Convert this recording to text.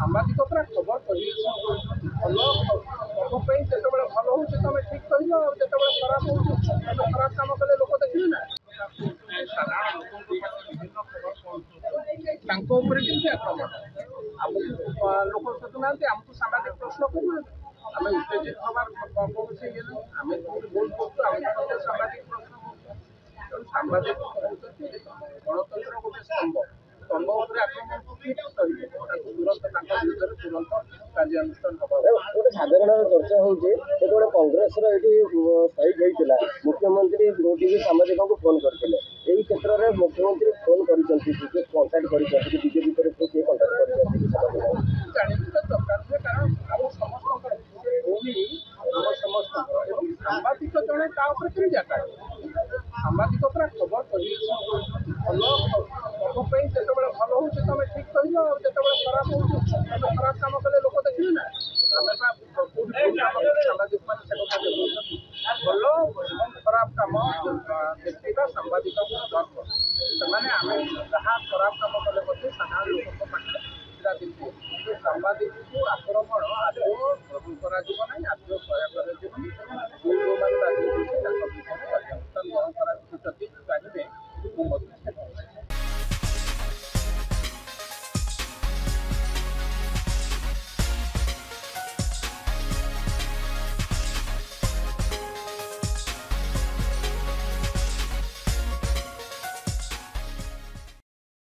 सामाजिक खबर परिवेशन भल जो भल हो तुम ठीक कह जो खराब हो खराब कम कले लोक देखिए ना साधारण लोक खबर पहुँचुपर केमती आक्रमण आमको लोक सोचुना आमको सामाजिक प्रश्न करूँ आम उत्तेजित हमार कौन से ये नहीं आम भूल करूँ सामाजिक प्रश्न तेणु साम्बादिक गणतंत्र गोटे स्तंभ स्तंभ उपर आक्रमण को किए कहे तुरंत विरुद्ध तुरंत कार्यानुष्ठान हवा गोटे साधारण चर्चा होती कांग्रेस शहीद होता मुख्यमंत्री मोदी साम्बादिकों को फोन करते यही क्षेत्र में मुख्यमंत्री फोन कर कंटाक्ट कर बीजेपी तरफ किए कंटाक्ट कर जानते दरकार हुए कारण आम समस्त भूमि आम समस्त साम्बादिक जड़े कम जगह सामाजिक खबर परिवेशन भल जो भल हो तुम ठीक कह जो खराब हो खराब कम कले लोक देखिए ना आम सामाजिक भल और खराब कम देखा सांबादिक धर्म से जहाँ खराब कम कले साधारण लोक पाखे सांबादिक को आक्रमण आदौ ग्रहण कर आदौ सहाय कर